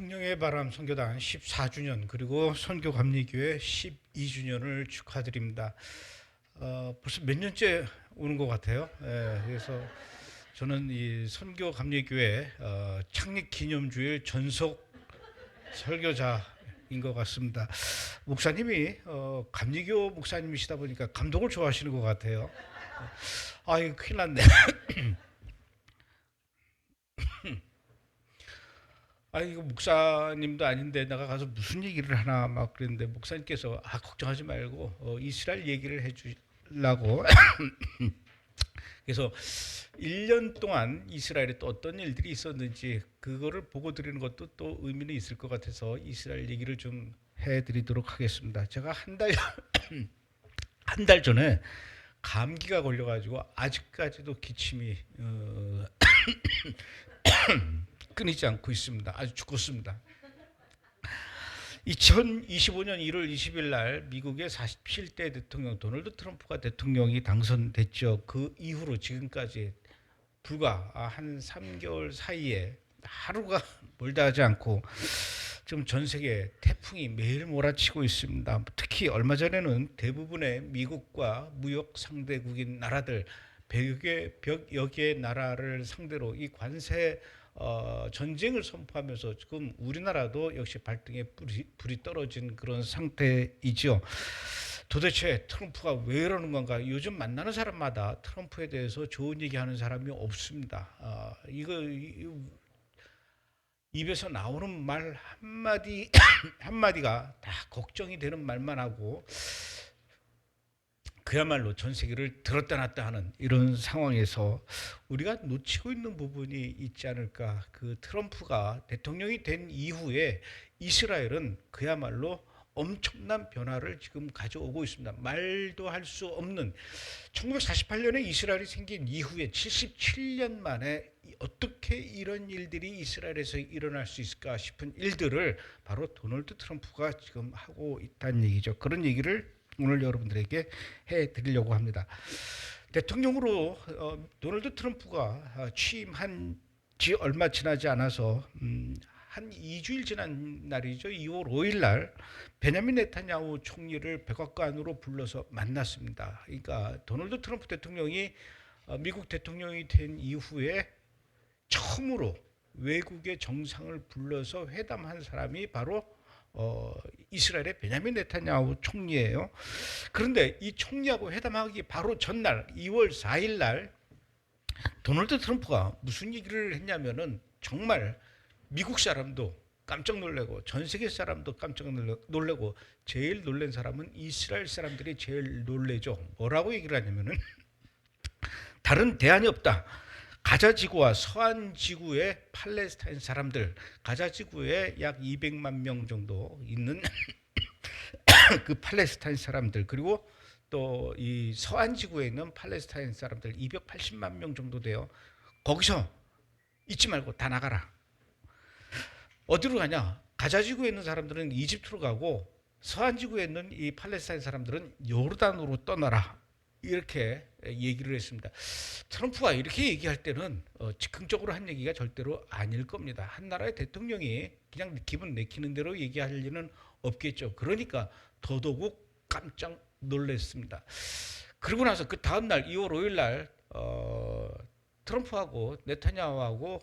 성령의 바람 선교단 14주년 그리고 선교감리교회 12주년을 축하드립니다. 벌써 몇 년째 오는 것 같아요. 그래서 저는 이 선교감리교회 창립 기념주일 전속 설교자인 것 같습니다. 목사님이 감리교 목사님이시다 보니까 감독을 좋아하시는 것 같아요. 이거 큰일 났네. 이거 목사님도 아닌데 내가 가서 무슨 얘기를 하나 막 그랬는데 목사님께서 걱정하지 말고 이스라엘 얘기를 해주려고 그래서 1년 동안 이스라엘에 또 어떤 일들이 있었는지 그거를 보고 드리는 것도 또 의미는 있을 것 같아서 이스라엘 얘기를 좀 해드리도록 하겠습니다. 제가 한 달 전에 감기가 걸려가지고 아직까지도 기침이 끊이지 않고 있습니다. 아주 죽었습니다. 2025년 1월 20일 날 미국의 47대 대통령 도널드 트럼프가 대통령이 당선됐죠. 그 이후로 지금까지 불과 한 3개월 사이에 하루가 멀다 하지 않고 지금 전 세계 태풍이 매일 몰아치고 있습니다. 특히 얼마 전에는 대부분의 미국과 무역 상대국인 나라들 100여 개의 나라를 상대로 이 관세 전쟁을 선포하면서 지금 우리나라도 역시 발등에 불이 떨어진 그런 상태이죠. 도대체 트럼프가 왜 이러는 건가? 요즘 만나는 사람마다 트럼프에 대해서 좋은 얘기하는 사람이 없습니다. 이거 입에서 나오는 말 한마디 한마디가 다 걱정이 되는 말만 하고 그야말로 전 세계를 들었다 놨다 하는 이런 상황에서 우리가 놓치고 있는 부분이 있지 않을까. 그 트럼프가 대통령이 된 이후에 이스라엘은 그야말로 엄청난 변화를 지금 가져오고 있습니다. 말도 할 수 없는 1948년에 이스라엘이 생긴 이후에 77년 만에 어떻게 이런 일들이 이스라엘에서 일어날 수 있을까 싶은 일들을 바로 도널드 트럼프가 지금 하고 있다는 얘기죠. 그런 얘기를 오늘 여러분들에게 해드리려고 합니다. 대통령으로 도널드 트럼프가 취임한 지 얼마 지나지 않아서 한 2주일 지난 날이죠. 2월 5일 날 베냐민 네타냐후 총리를 백악관으로 불러서 만났습니다. 그러니까 도널드 트럼프 대통령이 미국 대통령이 된 이후에 처음으로 외국의 정상을 불러서 회담한 사람이 바로 이스라엘의 베냐민 네타냐후 총리예요. 그런데 이 총리하고 회담하기 바로 전날 2월 4일 날 도널드 트럼프가 무슨 얘기를 했냐면은 정말 미국 사람도 깜짝 놀래고 전 세계 사람도 깜짝 놀래고 제일 놀란 사람은 이스라엘 사람들이 제일 놀래죠. 뭐라고 얘기를 하냐면은 다른 대안이 없다. 가자 지구와 서한 지구의 팔레스타인 사람들, 가자 지구에 약 200만 명 정도 있는 그 팔레스타인 사람들, 그리고 또 이 서한 지구에 있는 팔레스타인 사람들 280만 명 정도 돼요. 거기서 잊지 말고 다 나가라. 어디로 가냐? 가자 지구에 있는 사람들은 이집트로 가고 서한 지구에 있는 이 팔레스타인 사람들은 요르단으로 떠나라. 이렇게 얘기를 했습니다. 트럼프가 이렇게 얘기할 때는 즉흥적으로 한 얘기가 절대로 아닐 겁니다. 한 나라의 대통령이 그냥 기분 내키는 대로 얘기할 리는 없겠죠. 그러니까 더더욱 깜짝 놀랐습니다. 그러고 나서 그 다음날 2월 5일 날 트럼프하고 네타냐후하고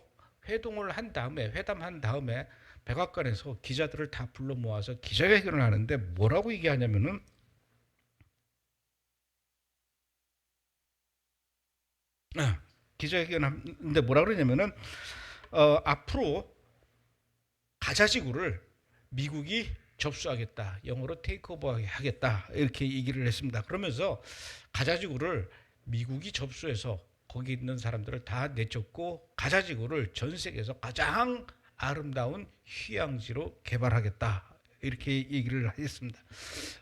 회담한 다음에 백악관에서 기자들을 다 불러 모아서 기자회견을 하는데 뭐라고 얘기하냐면은 기자회견하는데 뭐라 그러냐면은 앞으로 가자지구를 미국이 접수하겠다. 영어로 테이크오버 하겠다. 이렇게 얘기를 했습니다. 그러면서 가자지구를 미국이 접수해서 거기 있는 사람들을 다 내쫓고 가자지구를 전 세계에서 가장 아름다운 휴양지로 개발하겠다. 이렇게 얘기를 했습니다.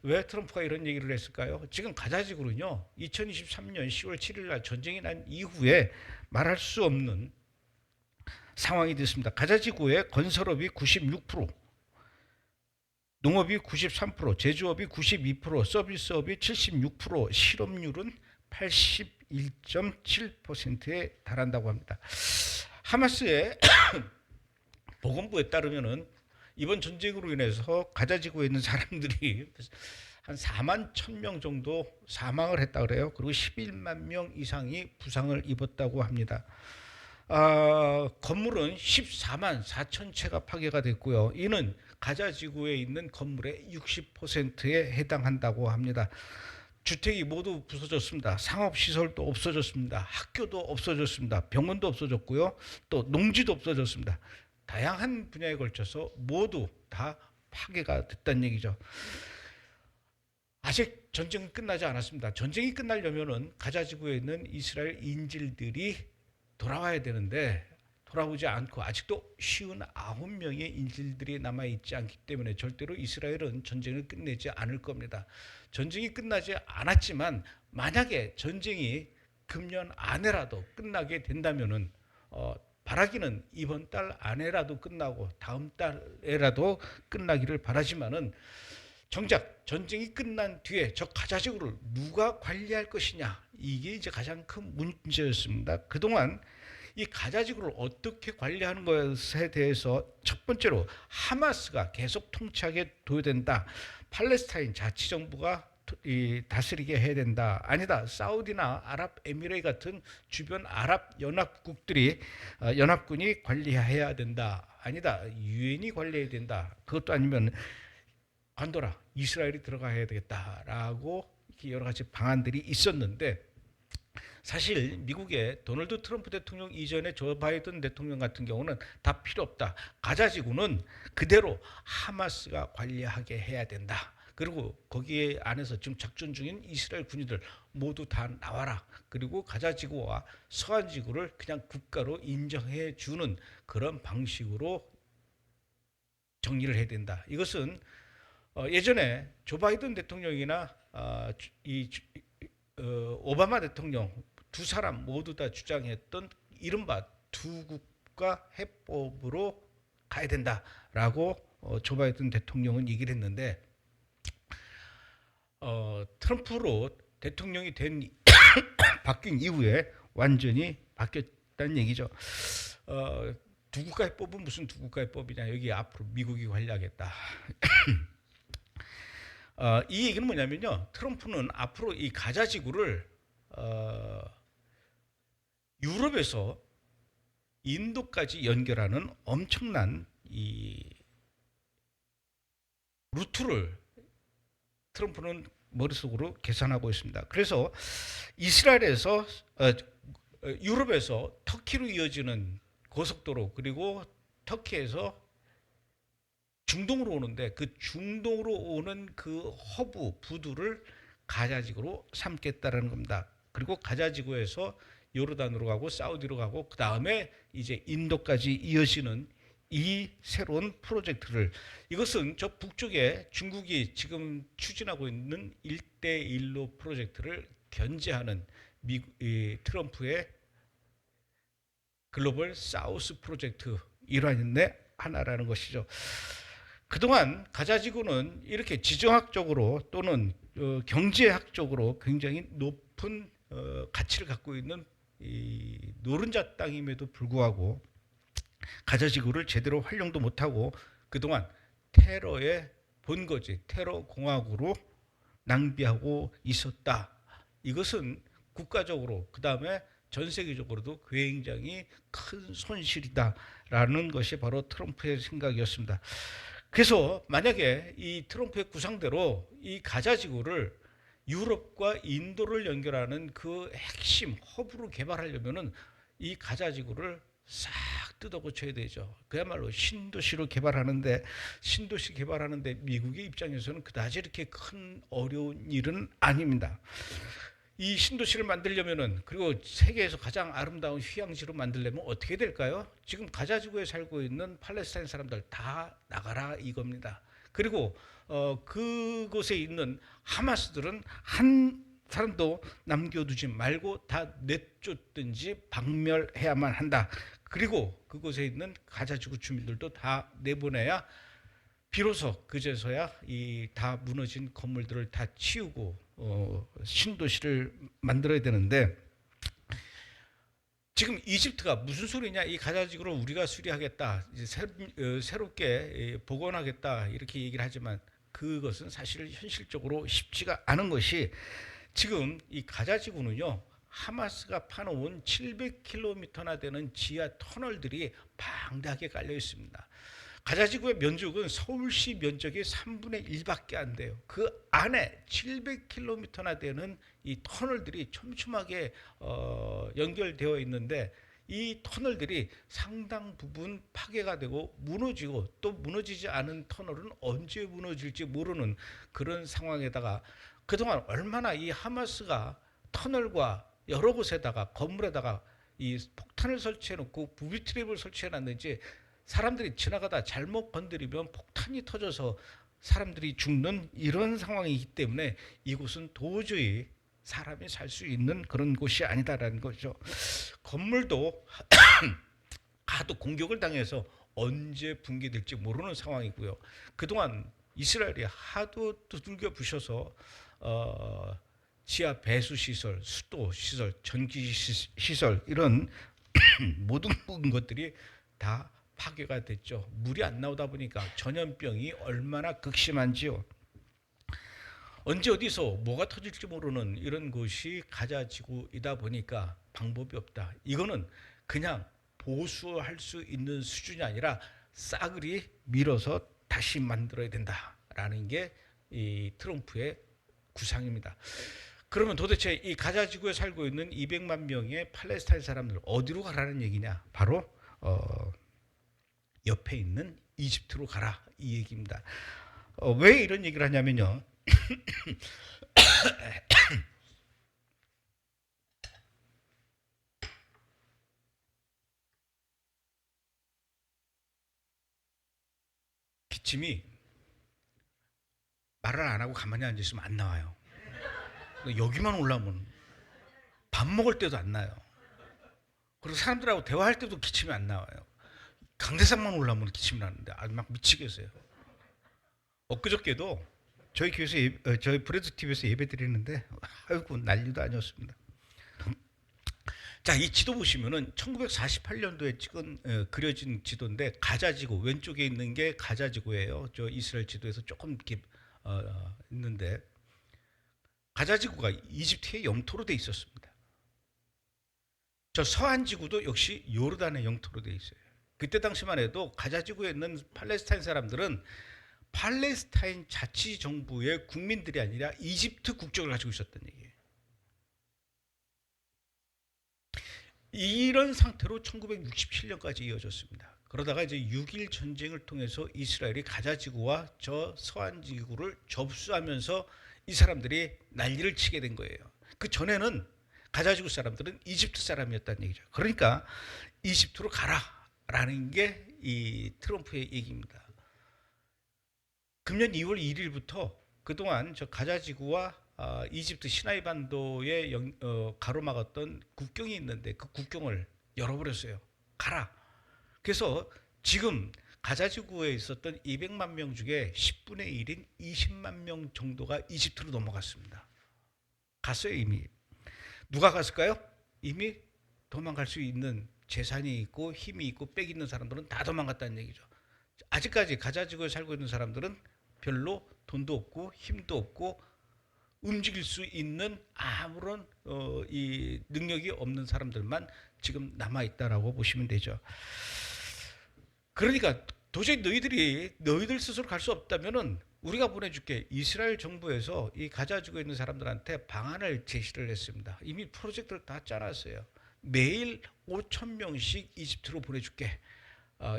왜 트럼프가 이런 얘기를 했을까요? 지금 가자지구는요, 2023년 10월 7일 날 전쟁이 난 이후에 말할 수 없는 상황이 됐습니다. 가자지구의 건설업이 96%, 농업이 93%, 제조업이 92%, 서비스업이 76%, 실업률은 81.7%에 달한다고 합니다. 하마스의 보건부에 따르면은 이번 전쟁으로 인해서 가자 지구에 있는 사람들이 한 4만 1,000명 정도 사망을 했다 그래요. 그리고 11만 명 이상이 부상을 입었다고 합니다. 건물은 14만 4천 채가 파괴가 됐고요. 이는 가자 지구에 있는 건물의 60%에 해당한다고 합니다. 주택이 모두 부서졌습니다. 상업시설도 없어졌습니다. 학교도 없어졌습니다. 병원도 없어졌고요. 또 농지도 없어졌습니다. 다양한 분야에 걸쳐서 모두 다 파괴가 됐다는 얘기죠. 아직 전쟁은 끝나지 않았습니다. 전쟁이 끝나려면은 가자 지구에 있는 이스라엘 인질들이 돌아와야 되는데 돌아오지 않고 아직도 59명의 인질들이 남아있지 않기 때문에 절대로 이스라엘은 전쟁을 끝내지 않을 겁니다. 전쟁이 끝나지 않았지만 만약에 전쟁이 금년 안에라도 끝나게 된다면은 바라기는 이번 달 안에라도 끝나고 다음 달에라도 끝나기를 바라지만은 정작 전쟁이 끝난 뒤에 저 가자 지구를 누가 관리할 것이냐, 이게 이제 가장 큰 문제였습니다. 그동안 이 가자 지구를 어떻게 관리하는 것에 대해서 첫 번째로 하마스가 계속 통치하게 둬야 된다. 팔레스타인 자치정부가 다스리게 해야 된다. 아니다, 사우디나 아랍에미레이 같은 주변 아랍 연합국들이 연합군이 관리해야 된다. 아니다, 유엔이 관리해야 된다. 그것도 아니면 관둬라, 이스라엘이 들어가야 되겠다라고 여러 가지 방안들이 있었는데, 사실 미국의 도널드 트럼프 대통령 이전에 조 바이든 대통령 같은 경우는 다 필요 없다. 가자 지구는 그대로 하마스가 관리하게 해야 된다. 그리고 거기에 안에서 지금 작전 중인 이스라엘 군인들 모두 다 나와라. 그리고 가자 지구와 서한 지구를 그냥 국가로 인정해 주는 그런 방식으로 정리를 해야 된다. 이것은 예전에 조 바이든 대통령이나 오바마 대통령 두 사람 모두 다 주장했던 이른바 두 국가 해법으로 가야 된다라고 조 바이든 대통령은 얘기를 했는데, 트럼프로 대통령이 된 바뀐 이후에 완전히 바뀌었다는 얘기죠. 두 국가 해법은 무슨 두 국가 해법이냐, 여기 앞으로 미국이 관리하겠다. 이 얘기는 뭐냐면요, 트럼프는 앞으로 이 가자 지구를 유럽에서 인도까지 연결하는 엄청난 이 루트를 트럼프는 머릿속으로 계산하고 있습니다. 그래서 이스라엘에서 유럽에서 터키로 이어지는 고속도로, 그리고 터키에서 중동으로 오는데 그 중동으로 오는 그 허브 부두를 가자지구로 삼겠다라는 겁니다. 그리고 가자지구에서 요르단으로 가고 사우디로 가고 그 다음에 이제 인도까지 이어지는 이 새로운 프로젝트를, 이것은 저 북쪽에 중국이 지금 추진하고 있는 1대1로 프로젝트를 견제하는 트럼프의 글로벌 사우스 프로젝트 일환인데 하나라는 것이죠. 그동안 가자지구는 이렇게 지정학적으로 또는 경제학적으로 굉장히 높은 가치를 갖고 있는 이 노른자 땅임에도 불구하고 가자지구를 제대로 활용도 못하고 그동안 테러의 본거지, 테러 공화국으로 낭비하고 있었다. 이것은 국가적으로 그 다음에 전 세계적으로도 굉장히 큰 손실이다라는 것이 바로 트럼프의 생각이었습니다. 그래서 만약에 이 트럼프의 구상대로 이 가자지구를 유럽과 인도를 연결하는 그 핵심 허브로 개발하려면은 이 가자지구를 싹 뜯어 고쳐야 되죠. 그야말로 신도시로 개발하는데, 신도시 개발하는데 미국의 입장에서는 그다지 이렇게 큰 어려운 일은 아닙니다. 이 신도시를 만들려면은, 그리고 세계에서 가장 아름다운 휴양지로 만들려면 어떻게 될까요? 지금 가자지구에 살고 있는 팔레스타인 사람들 다 나가라 이겁니다. 그리고 그곳에 있는 하마스들은 한 사람도 남겨두지 말고 다 내쫓든지 박멸해야만 한다. 그리고 그곳에 있는 가자지구 주민들도 다 내보내야 비로소 그제서야 이 다 무너진 건물들을 다 치우고 신도시를 만들어야 되는데, 지금 이집트가 무슨 소리냐? 이 가자 지구를 우리가 수리하겠다, 이제 새롭게 복원하겠다 이렇게 얘기를 하지만 그것은 사실 현실적으로 쉽지가 않은 것이, 지금 이 가자 지구는요, 하마스가 파놓은 700km나 되는 지하 터널들이 방대하게 깔려 있습니다. 가자지구의 면적은 서울시 면적의 3분의 1밖에 안 돼요. 그 안에 700km나 되는 이 터널들이 촘촘하게 연결되어 있는데, 이 터널들이 상당 부분 파괴가 되고 무너지고, 또 무너지지 않은 터널은 언제 무너질지 모르는 그런 상황에다가, 그동안 얼마나 이 하마스가 터널과 여러 곳에다가 건물에다가 이 폭탄을 설치해 놓고 부비 트랩을 설치해 놨는지, 사람들이 지나가다 잘못 건드리면 폭탄이 터져서 사람들이 죽는 이런 상황이기 때문에 이곳은 도저히 사람이 살 수 있는 그런 곳이 아니다라는 거죠. 건물도 하도 공격을 당해서 언제 붕괴될지 모르는 상황이고요. 그동안 이스라엘이 하도 두들겨 부셔서 지하 배수 시설, 수도 시설, 전기 시설 이런 모든 것들이 다 파괴가 됐죠. 물이 안 나오다 보니까 전염병이 얼마나 극심한지요. 언제 어디서 뭐가 터질지 모르는 이런 곳이 가자 지구이다 보니까 방법이 없다. 이거는 그냥 보수할 수 있는 수준이 아니라 싸그리 밀어서 다시 만들어야 된다라는 게 이 트럼프의 구상입니다. 그러면 도대체 이 가자 지구에 살고 있는 200만 명의 팔레스타인 사람들 어디로 가라는 얘기냐? 바로 옆에 있는 이집트로 가라, 이 얘기입니다. 왜 이런 얘기를 하냐면요. 기침이 말을 안 하고 가만히 앉아 있으면 안 나와요. 여기만 올라오면 밥 먹을 때도 안 나요. 그리고 사람들하고 대화할 때도 기침이 안 나와요. 강대상만 올라오면 기침이 나는데 아주 막 미치겠어요. 엊그저께도 저희 교회에서 저희 브레드 TV에서 예배 드리는데 아이고 난리도 아니었습니다. 자, 이 지도 보시면은 1948년도에 찍은 그려진 지도인데, 가자지구 왼쪽에 있는 게 가자지구예요. 저 이스라엘 지도에서 조금 이렇게 있는데, 가자지구가 이집트의 영토로 돼 있었습니다. 저 서한지구도 역시 요르단의 영토로 돼 있어요. 그때 당시만 해도 가자지구에 있는 팔레스타인 사람들은 팔레스타인 자치정부의 국민들이 아니라 이집트 국적을 가지고 있었던 얘기예요. 이런 상태로 1967년까지 이어졌습니다. 그러다가 이제 6.1 전쟁을 통해서 이스라엘이 가자지구와 저 서한지구를 접수하면서 이 사람들이 난리를 치게 된 거예요. 그 전에는 가자지구 사람들은 이집트 사람이었다는 얘기죠. 그러니까 이집트로 가라라는 게 이 트럼프의 얘기입니다. 금년 2월 1일부터 그동안 저 가자지구와 이집트 시나이 반도에 가로막았던 국경이 있는데 그 국경을 열어버렸어요. 가라. 그래서 지금 가자지구에 있었던 200만 명 중에 10분의 1인 20만 명 정도가 이집트로 넘어갔습니다. 갔어요, 이미. 누가 갔을까요? 이미 도망갈 수 있는 재산이 있고 힘이 있고 빽 있는 사람들은 다 도망갔다는 얘기죠. 아직까지 가자지구에 살고 있는 사람들은 별로 돈도 없고 힘도 없고 움직일 수 있는 아무런 이 능력이 없는 사람들만 지금 남아 있다라고 보시면 되죠. 그러니까 도저히 너희들 스스로 갈 수 없다면은 우리가 보내줄게. 이스라엘 정부에서 이 가자지구에 있는 사람들한테 방안을 제시를 했습니다. 이미 프로젝트를 다 짜놨어요. 매일 5,000명씩 이집트로 보내줄게.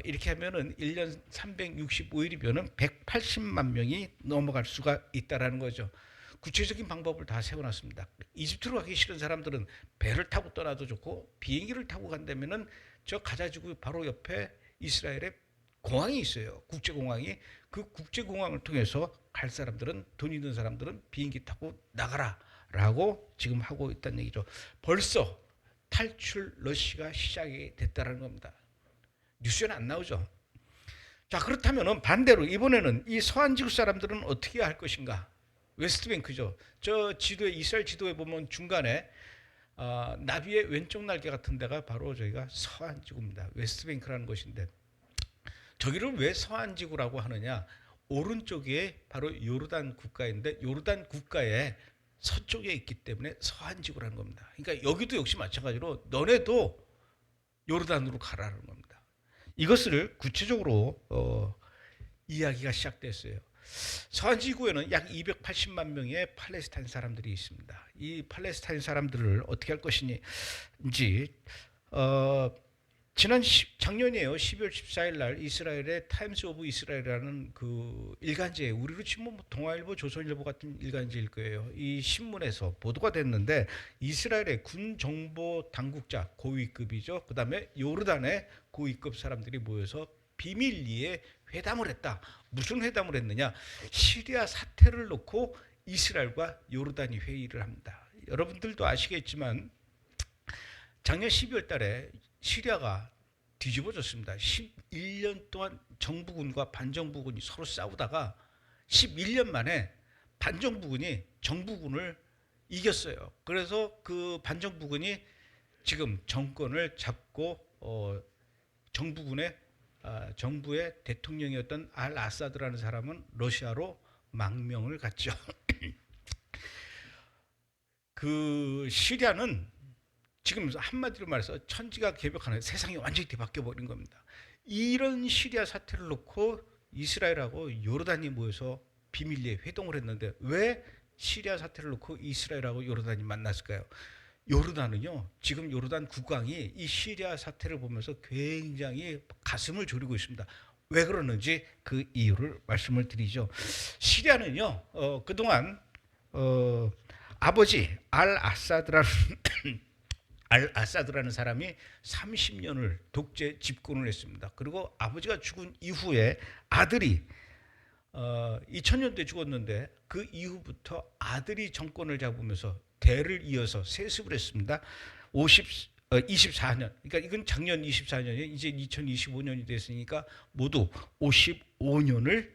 이렇게 하면은 1년 365일이면은 180만 명이 넘어갈 수가 있다라는 거죠. 구체적인 방법을 다 세워놨습니다. 이집트로 가기 싫은 사람들은 배를 타고 떠나도 좋고, 비행기를 타고 간다면은 저 가자지구 바로 옆에 이스라엘의 공항이 있어요. 국제공항이. 그 국제공항을 통해서 갈 사람들은, 돈 있는 사람들은 비행기 타고 나가라라고 지금 하고 있다는 얘기죠. 벌써 탈출 러시가 시작이 됐다는 겁니다. 뉴스에는 안 나오죠. 자, 그렇다면 반대로 이번에는 이 서한지구 사람들은 어떻게 할 것인가? 웨스트뱅크죠. 저 지도에, 이스라엘 지도에 보면 중간에 나비의 왼쪽 날개 같은 데가 바로 저희가 서한 지구입니다. 웨스트뱅크라는 곳인데 저기를 왜 서한 지구라고 하느냐? 오른쪽에 바로 요르단 국가인데 요르단 국가의 서쪽에 있기 때문에 서한 지구라는 겁니다. 그러니까 여기도 역시 마찬가지로 너네도 요르단으로 가라는 겁니다. 이것을 구체적으로 이야기가 시작됐어요. 서한 지구에는 약 280만 명의 팔레스타인 사람들이 있습니다. 이 팔레스타인 사람들을 어떻게 할 것인지 작년이에요. 12월 14일 날 이스라엘의 타임스 오브 이스라엘이라는 그 일간지, 우리로 치면 동아일보, 조선일보 같은 일간지일 거예요. 이 신문에서 보도가 됐는데 이스라엘의 군 정보 당국자 고위급이죠. 그다음에 요르단의 고위급 사람들이 모여서 비밀리에 회담을 했다. 무슨 회담을 했느냐? 시리아 사태를 놓고 이스라엘과 요르단이 회의를 합니다. 여러분들도 아시겠지만 작년 12월 달에 시리아가 뒤집어졌습니다. 11년 동안 정부군과 반정부군이 서로 싸우다가 11년 만에 반정부군이 정부군을 이겼어요. 그래서 그 반정부군이 지금 정권을 잡고 정부의 대통령이었던 알 아사드라는 사람은 러시아로 망명을 갔죠. 그 시리아는 지금 한마디로 말해서 천지가 개벽하는, 세상이 완전히 뒤바뀌어 버린 겁니다. 이런 시리아 사태를 놓고 이스라엘하고 요르단이 모여서 비밀리에 회동을 했는데 왜 시리아 사태를 놓고 이스라엘하고 요르단이 만났을까요? 요르단은요, 지금 요르단 국왕이 이 시리아 사태를 보면서 굉장히 가슴을 졸이고 있습니다. 왜 그러는지 그 이유를 말씀을 드리죠. 시리아는요, 그동안 아버지 알 아사드라는 사람이 30년을 독재 집권을 했습니다. 그리고 아버지가 죽은 이후에 아들이 2000년대에 죽었는데 그 이후부터 아들이 정권을 잡으면서 대를 이어서 세습을 했습니다. 24년. 그러니까 이건 작년 24년이에요. 이제 2025년이 됐으니까 모두 55년을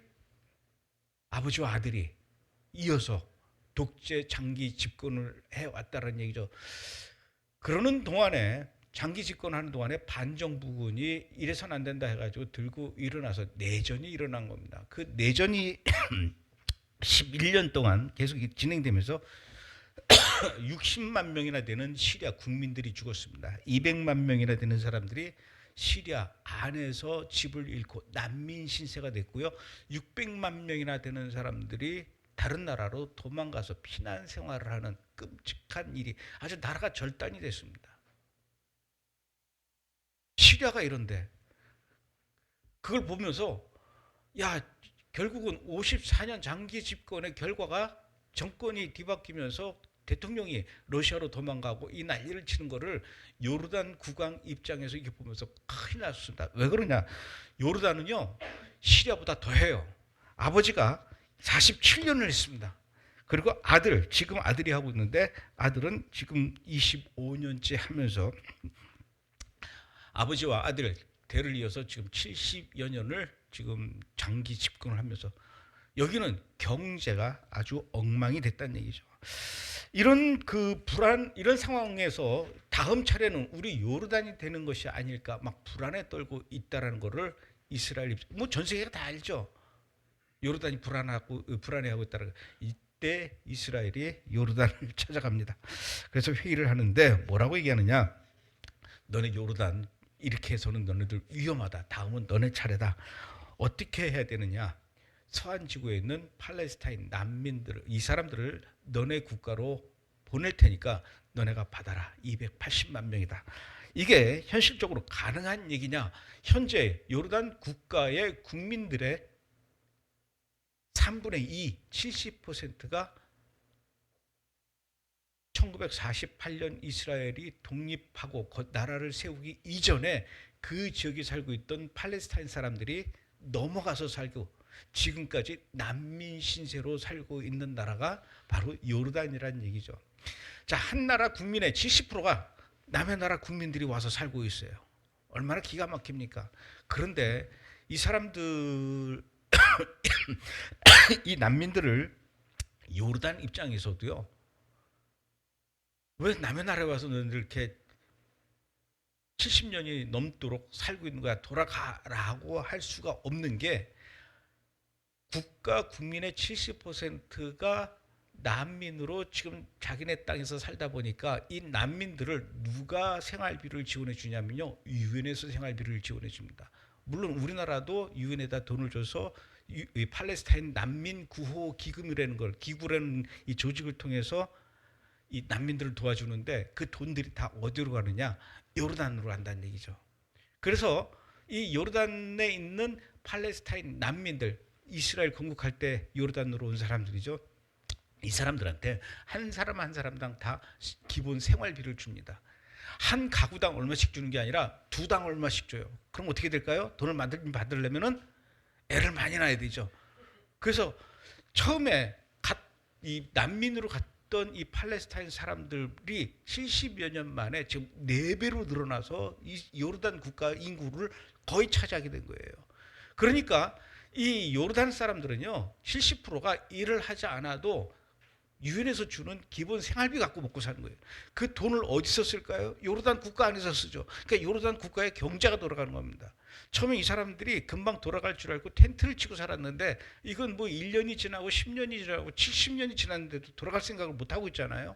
아버지와 아들이 이어서 독재 장기 집권을 해왔다는 얘기죠. 그러는 동안에 장기 집권하는 동안에 반정부군이 이래서는 안 된다 해가지고 들고 일어나서 내전이 일어난 겁니다. 그 내전이 11년 동안 계속 진행되면서 60만 명이나 되는 시리아 국민들이 죽었습니다. 200만 명이나 되는 사람들이 시리아 안에서 집을 잃고 난민 신세가 됐고요. 600만 명이나 되는 사람들이 다른 나라로 도망가서 피난 생활을 하는 끔찍한 일이, 아주 나라가 절단이 됐습니다. 시리아가 이런데 그걸 보면서 야, 결국은 54년 장기 집권의 결과가 정권이 뒤바뀌면서 대통령이 러시아로 도망가고 이 난리를 치는 거를 요르단 국왕 입장에서 이렇게 보면서 큰일 났습니다. 왜 그러냐? 요르단은요, 시리아보다 더해요. 아버지가 47년을 했습니다. 그리고 지금 아들이 하고 있는데 아들은 지금 25년째 하면서 아버지와 아들 대를 이어서 지금 70여 년을 지금 장기 집권을 하면서 여기는 경제가 아주 엉망이 됐다는 얘기죠. 이런 이런 상황에서 다음 차례는 우리 요르단이 되는 것이 아닐까 막 불안에 떨고 있다라는 거를 이스라엘, 전 세계가 다 알죠. 요르단이 불안해하고 있다는 거. 이때 이스라엘이 요르단을 찾아갑니다. 그래서 회의를 하는데 뭐라고 얘기하느냐? 너네 요르단 이렇게 해서는 너네들 위험하다. 다음은 너네 차례다. 어떻게 해야 되느냐? 서한 지구에 있는 팔레스타인 난민들, 이 사람들을 너네 국가로 보낼 테니까 너네가 받아라. 280만 명이다. 이게 현실적으로 가능한 얘기냐? 현재 요르단 국가의 국민들의 3분의 2, 70%가 1948년 이스라엘이 독립하고 나라를 세우기 이전에 그 지역에 살고 있던 팔레스타인 사람들이 넘어가서 살고 지금까지 난민 신세로 살고 있는 나라가 바로 요르단이라는 얘기죠. 자, 한 나라 국민의 70%가 남의 나라 국민들이 와서 살고 있어요. 얼마나 기가 막힙니까? 그런데 이 사람들 이 난민들을 요르단 입장에서도요, 왜 남의 나라에 와서 너희들 이렇게 70년이 넘도록 살고 있는 거야? 돌아가라고 할 수가 없는 게 국가 국민의 70%가 난민으로 지금 자기네 땅에서 살다 보니까 이 난민들을 누가 생활비를 지원해 주냐면요, 유엔에서 생활비를 지원해 줍니다. 물론 우리나라도 유엔에다 돈을 줘서 이 팔레스타인 난민 구호 기금이라는 걸, 기구라는 이 조직을 통해서 이 난민들을 도와주는데 그 돈들이 다 어디로 가느냐? 요르단으로 간다는 얘기죠. 그래서 이 요르단에 있는 팔레스타인 난민들, 이스라엘 건국할 때 요르단으로 온 사람들이죠. 이 사람들한테 한 사람 한 사람당 다 기본 생활비를 줍니다. 한 가구당 얼마씩 주는 게 아니라 두 당 얼마씩 줘요. 그럼 어떻게 될까요? 돈을 받으려면은 애를 많이 낳아야 되죠. 그래서 처음에 이 난민으로 갔던 이 팔레스타인 사람들이 70여 년 만에 지금 4배로 늘어나서 이 요르단 국가 인구를 거의 차지하게 된 거예요. 그러니까 이 요르단 사람들은요, 70%가 일을 하지 않아도 유엔에서 주는 기본 생활비 갖고 먹고 사는 거예요. 그 돈을 어디서 쓸까요? 요르단 국가 안에서 쓰죠. 그러니까 요르단 국가의 경제가 돌아가는 겁니다. 처음에 이 사람들이 금방 돌아갈 줄 알고 텐트를 치고 살았는데 이건 뭐 1년이 지나고 10년이 지나고 70년이 지났는데도 돌아갈 생각을 못 하고 있잖아요.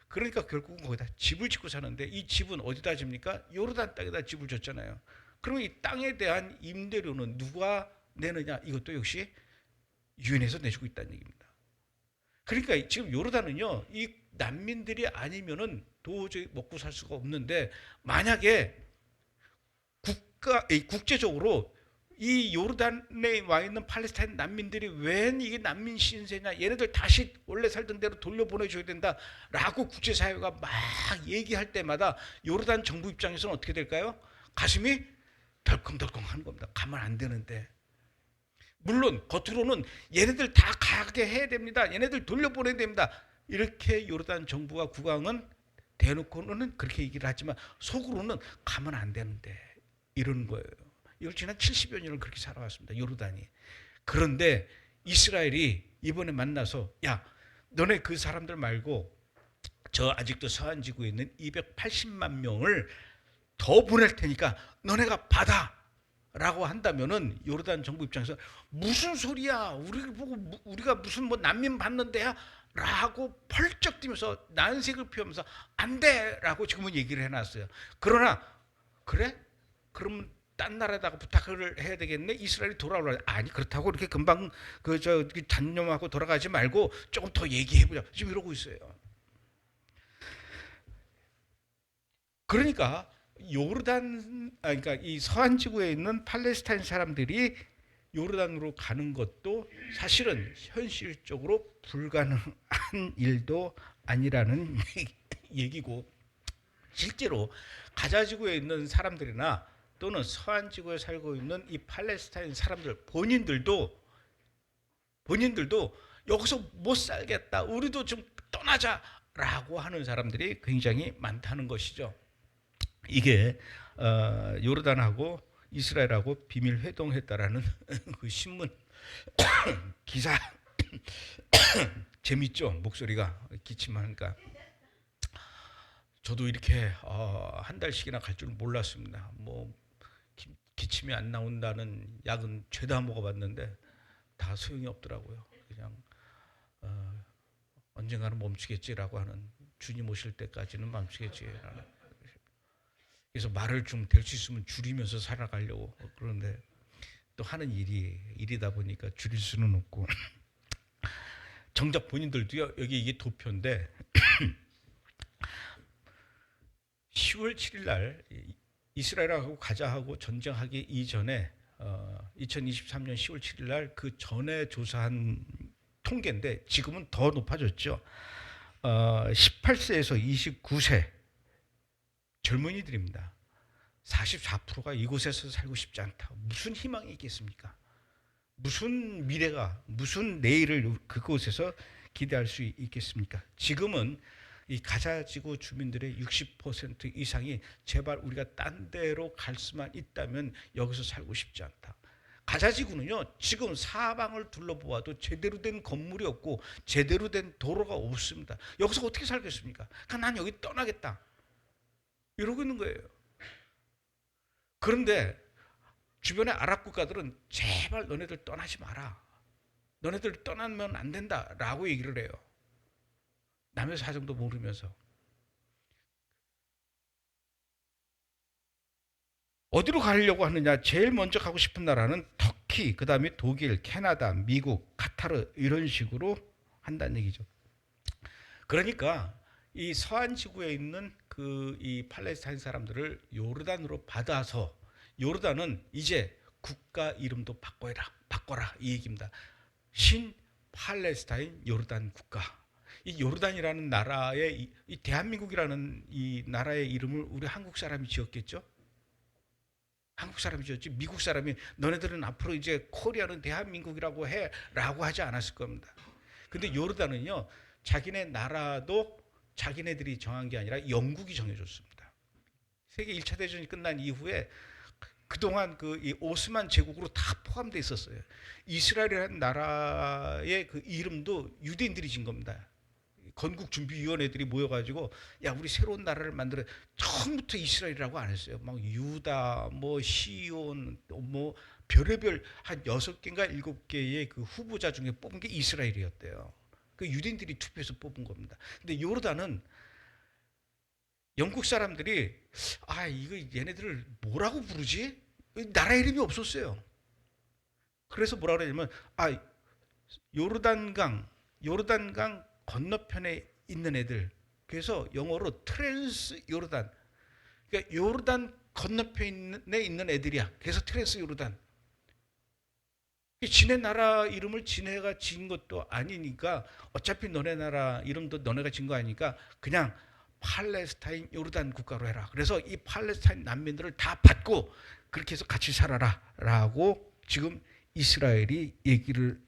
그러니까 결국은 거기다 집을 짓고 사는데 이 집은 어디다 집니까? 요르단 땅에다 집을 졌잖아요. 그러면 이 땅에 대한 임대료는 누가 내느냐? 이것도 역시 유엔에서 내주고 있다는 얘기입니다. 그러니까 지금 요르단은요, 이 난민들이 아니면은 도저히 먹고 살 수가 없는데, 만약에 국제적으로 이 요르단에 와 있는 팔레스타인 난민들이 왜 이게 난민 신세냐, 얘네들 다시 원래 살던 대로 돌려보내줘야 된다라고 국제사회가 막 얘기할 때마다 요르단 정부 입장에서는 어떻게 될까요? 가슴이 덜컹덜컹 하는 겁니다. 가만 안 되는데. 물론 겉으로는 얘네들 다 가게 해야 됩니다. 얘네들 돌려보내야 됩니다. 이렇게 요르단 정부와 국왕은 대놓고는 그렇게 얘기를 하지만 속으로는 가면 안 되는데 이러는 거예요. 이걸 지난 70여 년을 그렇게 살아왔습니다. 요르단이. 그런데 이스라엘이 이번에 만나서 야, 너네 그 사람들 말고 저 아직도 서한 지구에 있는 280만 명을 더 보낼 테니까 너네가 받아. 라고 한다면은 요르단 정부 입장에서 무슨 소리야? 우리가 무슨 뭐 난민 받는데야? 라고 펄쩍 뛰면서 난색을 피우면서 안 돼라고 지금은 얘기를 해놨어요. 그러나 그래? 그러면 딴 나라에다가 부탁을 해야 되겠네. 이스라엘이 돌아오라. 아니 그렇다고 이렇게 금방 그저 단념하고 돌아가지 말고 조금 더 얘기해보자. 지금 이러고 있어요. 그러니까 그러니까 이 서한 지구에 있는 팔레스타인 사람들이 요르단으로 가는 것도 사실은 현실적으로 불가능한 일도 아니라는 얘기고, 실제로 가자 지구에 있는 사람들이나 또는 서한 지구에 살고 있는 이 팔레스타인 사람들 본인들도 여기서 못 살겠다, 우리도 좀 떠나자라고 하는 사람들이 굉장히 많다는 것이죠. 이게 요르단하고 이스라엘하고 비밀 회동했다라는 그 신문 기사 재밌죠? 목소리가 기침하니까. 저도 이렇게 한 달씩이나 갈 줄 몰랐습니다. 뭐 기침이 안 나온다는 약은 죄다 먹어봤는데 다 소용이 없더라고요. 그냥 언젠가는 멈추겠지라고 하는, 주님 오실 때까지는 멈추겠지라는. 그래서 말을 좀 될 수 있으면 줄이면서 살아가려고. 그런데 또 하는 일이다 보니까 줄일 수는 없고. 정작 본인들도요, 여기 이게 도표인데 10월 7일 날 이스라엘하고 가자하고 전쟁하기 이전에 2023년 10월 7일 날 그 전에 조사한 통계인데 지금은 더 높아졌죠. 18세에서 29세 젊은이들입니다. 44%가 이곳에서 살고 싶지 않다. 무슨 희망이 있겠습니까? 무슨 미래가, 무슨 내일을 그곳에서 기대할 수 있겠습니까? 지금은 이 가자지구 주민들의 60% 이상이 제발 우리가 딴 데로 갈 수만 있다면 여기서 살고 싶지 않다. 가자 지구는요, 지금 사방을 둘러보아도 제대로 된 건물이 없고 제대로 된 도로가 없습니다. 여기서 어떻게 살겠습니까? 그러니까 난 여기 떠나겠다 이러고 있는 거예요. 그런데 주변의 아랍 국가들은 제발 너네들 떠나지 마라, 너네들 떠나면 안 된다라고 얘기를 해요. 남의 사정도 모르면서. 어디로 가려고 하느냐? 제일 먼저 가고 싶은 나라는 터키, 그 다음에 독일, 캐나다, 미국, 카타르 이런 식으로 한다는 얘기죠. 그러니까 이 서한 지구에 있는 그 이 팔레스타인 사람들을 요르단으로 받아서, 요르단은 이제 국가 이름도 바꿔라 이 얘기입니다. 신 팔레스타인 요르단 국가. 이 요르단이라는 나라의 이 대한민국이라는 이 나라의 이름을 우리 한국 사람이 지었겠죠? 한국 사람이 지었지 미국 사람이 너네들은 앞으로 이제 코리아는 대한민국이라고 해라고 하지 않았을 겁니다. 근데 요르단은요, 자기네 나라도 자기네들이 정한 게 아니라 영국이 정해줬습니다. 세계 1차 대전이 끝난 이후에 그동안 그 이 오스만 제국으로 다 포함되어 있었어요. 이스라엘이라는 나라의 그 이름도 유대인들이 진 겁니다. 건국준비위원회들이 모여가지고 야 우리 새로운 나라를 만들어. 처음부터 이스라엘이라고 안 했어요. 막 유다, 뭐 시온, 뭐 별의별 한 6개인가 7개의 그 후보자 중에 뽑은 게 이스라엘이었대요. 그 유대인들이 투표해서 뽑은 겁니다. 근데 요르단은 영국 사람들이 아 이거 얘네들을 뭐라고 부르지? 나라 이름이 없었어요. 그래서 뭐라 그러냐면 아 요르단강 건너편에 있는 애들. 그래서 영어로 트랜스 요르단. 그러니까 요르단 건너편에 있는 애들이야. 그래서 트랜스 요르단. 지네 나라 이름을 지네가 지은 것도 아니니까 어차피 너네 나라 이름도 너네가 지은 거 아니니까 그냥 팔레스타인 요르단 국가로 해라. 그래서 이 팔레스타인 난민들을 다 받고 그렇게 해서 같이 살아라 라고 지금 이스라엘이 얘기를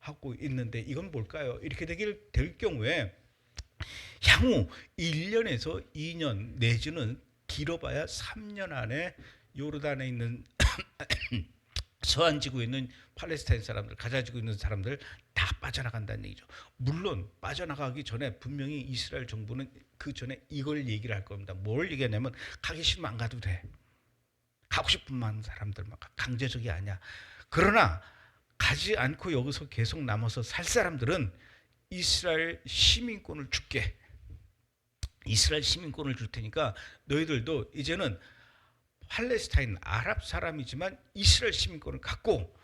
하고 있는데, 이건 뭘까요? 이렇게 될 경우에 향후 1년에서 2년 내지는 길어봐야 3년 안에 요르단에 있는 서한 지구에 있는 팔레스타인 사람들, 가자 지구에 있는 사람들 다 빠져나간다는 얘기죠. 물론 빠져나가기 전에 분명히 이스라엘 정부는 그 전에 이걸 얘기를 할 겁니다. 뭘 얘기하냐면 가기 싫으면 안 가도 돼. 가고 싶은 사람들만 강제적이 아니야. 그러나 가지 않고 여기서 계속 남아서 살 사람들은 이스라엘 시민권을 줄게. 이스라엘 시민권을 줄 테니까 너희들도 이제는 팔레스타인 아랍 사람이지만 이스라엘 시민권을 갖고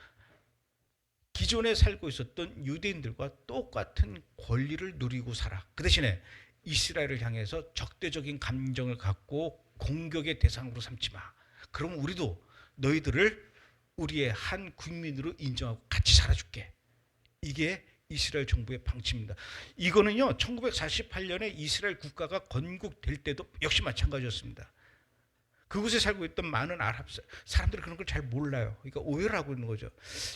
기존에 살고 있었던 유대인들과 똑같은 권리를 누리고 살아. 그 대신에 이스라엘을 향해서 적대적인 감정을 갖고 공격의 대상으로 삼지 마. 그럼 우리도 너희들을 우리의 한 국민으로 인정하고 같이 살아줄게. 이게 이스라엘 정부의 방침입니다. 이거는요 1948년에 이스라엘 국가가 건국될 때도 역시 마찬가지였습니다. 그곳에 살고 있던 많은 아랍 사람들이 그런 걸 잘 몰라요. 그러니까 오해를 하고 있는 거죠.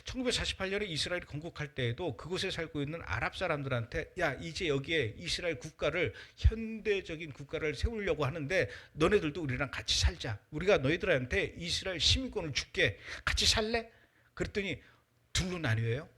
1948년에 이스라엘이 건국할 때에도 그곳에 살고 있는 아랍 사람들한테 야 이제 여기에 이스라엘 국가를, 현대적인 국가를 세우려고 하는데 너네들도 우리랑 같이 살자. 우리가 너희들한테 이스라엘 시민권을 줄게. 같이 살래? 그랬더니 둘로 나뉘어요.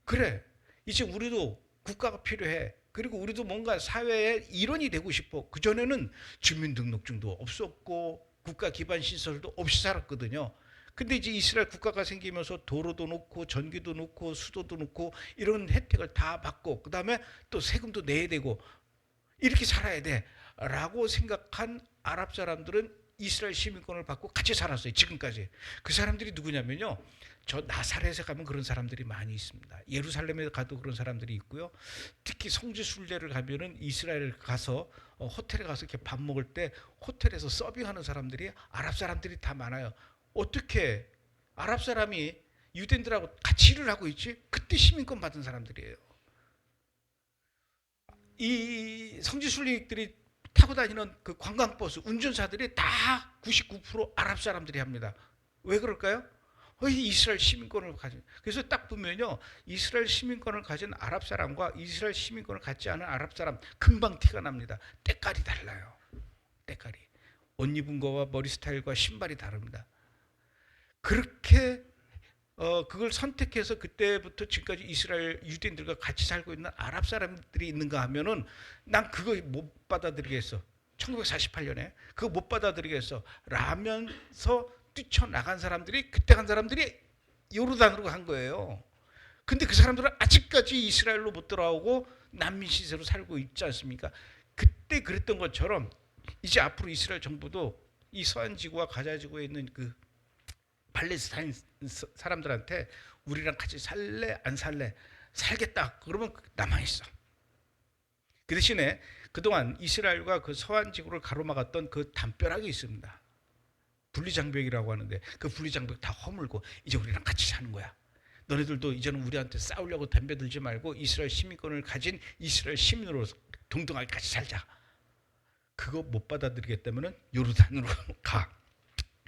그래 이제 우리도 국가가 필요해. 그리고 우리도 뭔가 사회의 일원이 되고 싶어. 그전에는 주민등록증도 없었고 국가 기반 시설도 없이 살았거든요. 근데 이제 이스라엘 국가가 생기면서 도로도 놓고 전기도 놓고 수도도 놓고 이런 혜택을 다 받고 그다음에 또 세금도 내야 되고 이렇게 살아야 돼라고 생각한 아랍 사람들은 이스라엘 시민권을 받고 같이 살았어요. 지금까지. 그 사람들이 누구냐면요. 저 나사렛에 가면 그런 사람들이 많이 있습니다. 예루살렘에 가도 그런 사람들이 있고요. 특히 성지 순례를 가면은 이스라엘 가서 호텔에 가서 이렇게 밥 먹을 때 호텔에서 서빙하는 사람들이 아랍 사람들이 다 많아요. 어떻게 아랍 사람이 유대인들하고 같이 일을 하고 있지? 그때 시민권 받은 사람들이에요. 이 성지 순례객들이 타고 다니는 그 관광버스 운전사들이 다 99% 아랍 사람들이 합니다. 왜 그럴까요? 이스라엘 시민권을 가진. 그래서 딱 보면요, 이스라엘 시민권을 가진 아랍 사람과 이스라엘 시민권을 갖지 않은 아랍 사람 금방 티가 납니다. 때깔이 달라요. 때깔이. 옷 입은 거와 머리 스타일과 신발이 다릅니다. 그렇게 그걸 선택해서 그때부터 지금까지 이스라엘 유대인들과 같이 살고 있는 아랍 사람들이 있는가 하면은 난 그거 못 받아들이겠어. 1948년에 그거 못 받아들이겠어. 라면서 뛰쳐나간 사람들이 그때 간 사람들이 요르단으로 간 거예요. 근데 그 사람들은 아직까지 이스라엘로 못 돌아오고 난민 시세로 살고 있지 않습니까? 그때 그랬던 것처럼 이제 앞으로 이스라엘 정부도 이 서한 지구와 가자 지구에 있는 그 팔레스타인 사람들한테 우리랑 같이 살래 안 살래 살겠다 그러면 남아 있어. 그 대신에 그동안 이스라엘과 그 서한 지구를 가로막았던 그 담벼락이 있습니다. 분리장벽이라고 하는데 그 분리장벽 다 허물고 이제 우리랑 같이 사는 거야. 너네들도 이제는 우리한테 싸우려고 덤벼들지 말고 이스라엘 시민권을 가진 이스라엘 시민으로 동등하게 같이 살자. 그거 못 받아들이겠다면 요르단으로 가.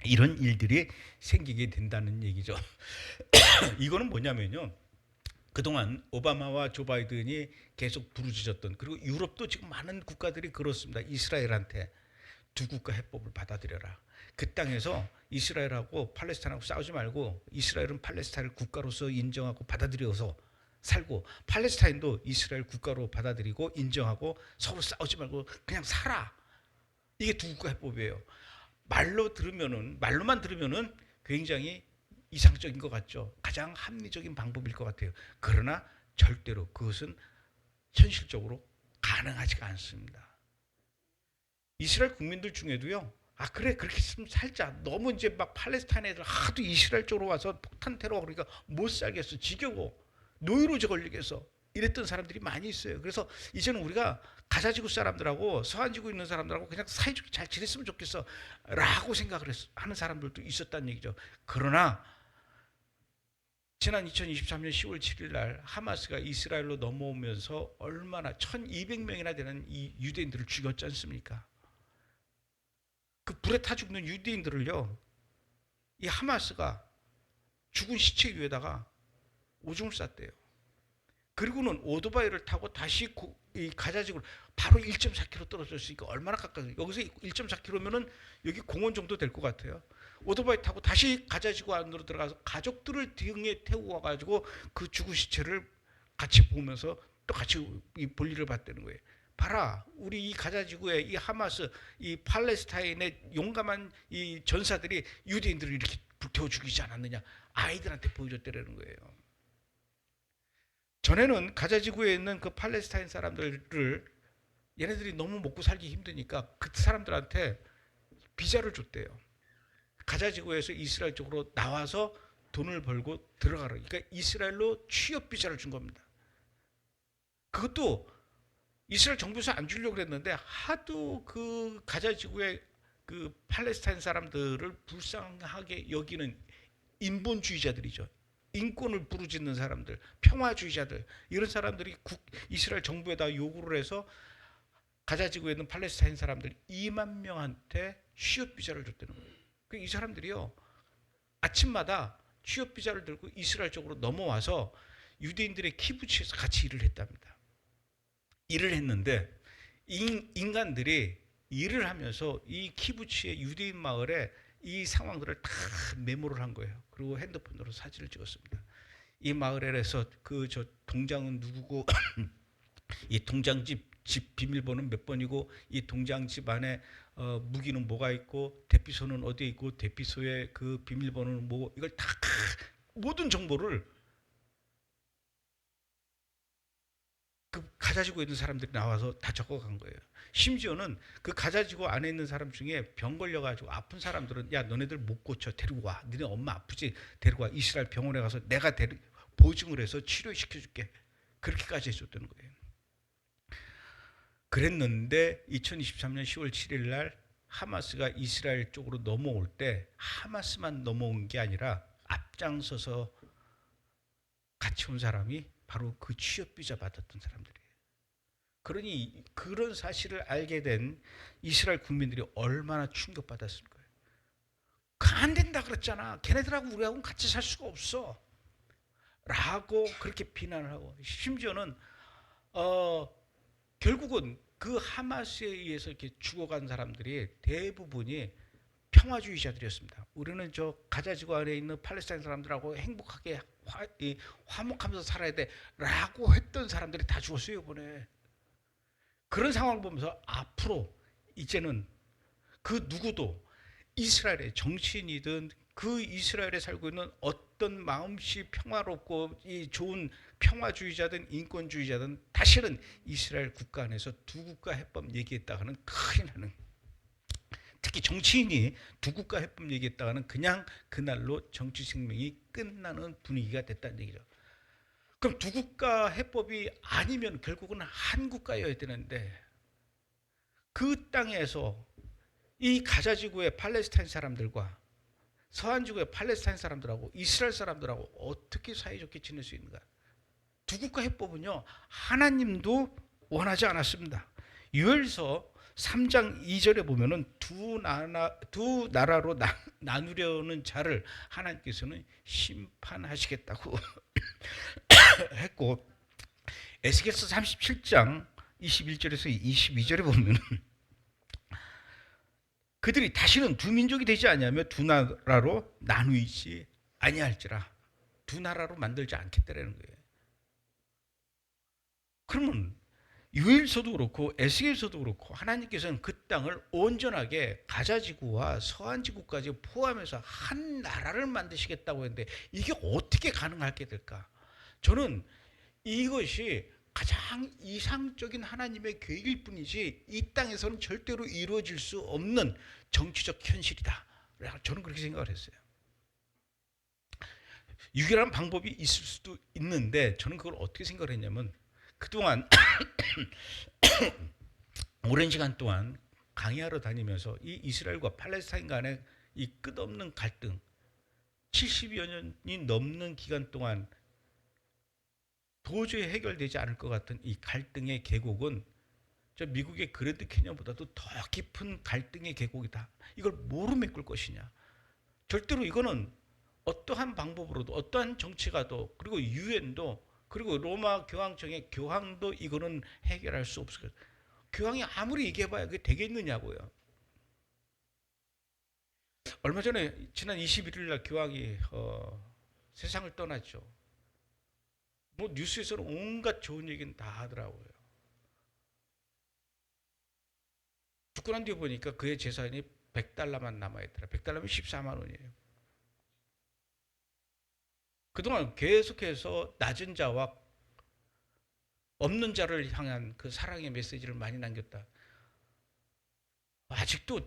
이런 일들이 생기게 된다는 얘기죠. 이거는 뭐냐면요. 그동안 오바마와 조 바이든이 계속 부르짖었던, 그리고 유럽도 지금 많은 국가들이 그렇습니다. 이스라엘한테 두 국가 해법을 받아들여라. 그 땅에서 이스라엘하고 팔레스타인하고 싸우지 말고 이스라엘은 팔레스타인을 국가로서 인정하고 받아들여서 살고 팔레스타인도 이스라엘 국가로 받아들이고 인정하고 서로 싸우지 말고 그냥 살아. 이게 두 국가 해법이에요. 말로만 들으면은 굉장히 이상적인 것 같죠. 가장 합리적인 방법일 것 같아요. 그러나 절대로 그것은 현실적으로 가능하지가 않습니다. 이스라엘 국민들 중에도요. 아 그래 그렇게 있으면 살자. 너무 이제 막 팔레스타인 애들 하도 이스라엘 쪽으로 와서 폭탄 테러 그러니까 못 살겠어. 지겨워. 노이로제 걸리겠어. 이랬던 사람들이 많이 있어요. 그래서 이제는 우리가 가자지구 사람들하고 서한지구 있는 사람들하고 그냥 사이좋게 잘 지냈으면 좋겠어 라고 생각을 하는 사람들도 있었다는 얘기죠. 그러나 지난 2023년 10월 7일 날 하마스가 이스라엘로 넘어오면서 얼마나 1200명이나 되는 이 유대인들을 죽였지 않습니까? 그 불에 타 죽는 유대인들을요, 이 하마스가 죽은 시체 위에다가 오줌을 쌌대요. 그리고는 오토바이를 타고 다시 이 가자지구로 바로 1.4km 떨어졌으니까 얼마나 가까워요. 여기서 1.4km면은 여기 공원 정도 될 것 같아요. 오토바이 타고 다시 가자지구 안으로 들어가서 가족들을 등에 태우고 와가지고 그 죽은 시체를 같이 보면서 또 같이 이 볼일을 봤다는 거예요. 봐라, 우리 이 가자지구의 이 하마스, 이 팔레스타인의 용감한 이 전사들이 유대인들을 이렇게 불태워 죽이지 않았느냐. 아이들한테 보여줬다는 거예요. 전에는 가자지구에 있는 그 팔레스타인 사람들을 얘네들이 너무 먹고 살기 힘드니까 그 사람들한테 비자를 줬대요. 가자지구에서 이스라엘 쪽으로 나와서 돈을 벌고 들어가라. 그러니까 이스라엘로 취업 비자를 준 겁니다. 그것도 이스라엘 정부에서 안 주려고 그랬는데 하도 그 가자지구의 그 팔레스타인 사람들을 불쌍하게 여기는 인본주의자들이죠. 인권을 부르짖는 사람들, 평화주의자들, 이런 사람들이 이스라엘 정부에다 요구를 해서 가자지구에 있는 팔레스타인 사람들 2만 명한테 취업 비자를 줬다는 거예요. 이 사람들이요, 아침마다 취업 비자를 들고 이스라엘 쪽으로 넘어와서 유대인들의 키부츠에서 같이 일을 했답니다. 일을 했는데 인간들이 일을 하면서 이 키부츠의 유대인 마을에 이 상황들을 다 메모를 한 거예요. 그리고 핸드폰으로 사진을 찍었습니다. 이 마을에서 그 저 동장은 누구고 이 동장집 집 비밀번호는 몇 번이고 이 동장집 안에 무기는 뭐가 있고 대피소는 어디에 있고 대피소의 그 비밀번호는 뭐, 이걸 다 모든 정보를 그 가자지구에 있는 사람들이 나와서 다 적어간 거예요. 심지어는 그 가자지구 안에 있는 사람 중에 병 걸려가지고 아픈 사람들은 야 너네들 못 고쳐 데리고 와. 너네 엄마 아프지 데리고 와. 이스라엘 병원에 가서 내가 보증을 해서 치료시켜줄게. 그렇게까지 해줬다는 거예요. 그랬는데 2023년 10월 7일 날 하마스가 이스라엘 쪽으로 넘어올 때 하마스만 넘어온 게 아니라 앞장서서 같이 온 사람이 바로 그 취업비자 받았던 사람들이에요. 그러니 그런 사실을 알게 된 이스라엘 국민들이 얼마나 충격받았을 거예요. 안 된다 그랬잖아. 걔네들하고 우리하고는 같이 살 수가 없어. 라고 그렇게 비난을 하고, 심지어는 결국은 그 하마스에 의해서 이렇게 죽어간 사람들이 대부분이 평화주의자들이었습니다. 우리는 저 가자지구 안에 있는 팔레스타인 사람들하고 행복하게 화목하면서 살아야 돼라고 했던 사람들이 다 죽었어요 이번에. 그런 상황을 보면서 앞으로 이제는 그 누구도 이스라엘의 정치인이든 그 이스라엘에 살고 있는 어떤 마음씨 평화롭고 이 좋은 평화주의자든 인권주의자든 다시는 이스라엘 국가 안에서 두 국가 해법 얘기했다가는 큰일 나는, 특히 정치인이 두 국가 해법 얘기했다가는 그냥 그날로 정치 생명이 끝나는 분위기가 됐다는 얘기죠. 그럼 두 국가 해법이 아니면 결국은 한 국가여야 되는데 그 땅에서 이 가자 지구의 팔레스타인 사람들과 서한 지구의 팔레스타인 사람들하고 이스라엘 사람들하고 어떻게 사이좋게 지낼 수 있는가? 두 국가 해법은요 하나님도 원하지 않았습니다. 유엘서 3장 2절에 보면은 두 나라로 나누려는 자를 하나님께서는 심판하시겠다고 했고, 에스겔서 37장 21절에서 22절에 보면은 그들이 다시는 두 민족이 되지 아니하며 두 나라로 나누이지 아니할지라, 두 나라로 만들지 않겠다라는 거예요. 그러면 유엘서도 그렇고 에스겔서도 그렇고 하나님께서는 그 땅을 온전하게 가자지구와 서한지구까지 포함해서 한 나라를 만드시겠다고 했는데 이게 어떻게 가능하게 될까? 저는 이것이 가장 이상적인 하나님의 계획일 뿐이지 이 땅에서는 절대로 이루어질 수 없는 정치적 현실이다. 저는 그렇게 생각을 했어요. 유일한 방법이 있을 수도 있는데 저는 그걸 어떻게 생각을 했냐면, 그동안 오랜 시간 동안 강의하러 다니면서 이 이스라엘과 팔레스타인 간의 이 끝없는 갈등, 70여 년이 넘는 기간 동안 도저히 해결되지 않을 것 같은 이 갈등의 계곡은 저 미국의 그랜드 캐년보다도 더 깊은 갈등의 계곡이다. 이걸 뭐로 메꿀 것이냐? 절대로 이거는 어떠한 방법으로도, 어떠한 정치가도, 그리고 유엔도, 그리고 로마 교황청의 교황도 이거는 해결할 수 없어요. 교황이 아무리 얘기해봐야 그게 되겠느냐고요. 얼마 전에 지난 21일 날 교황이 세상을 떠났죠. 뭐 뉴스에서는 온갖 좋은 얘기는 다 하더라고요. 죽고 난 뒤에 보니까 그의 재산이 $100만 남아있더라. $100면 14만 원이에요. 그동안 계속해서 낮은 자와 없는 자를 향한 그 사랑의 메시지를 많이 남겼다. 아직도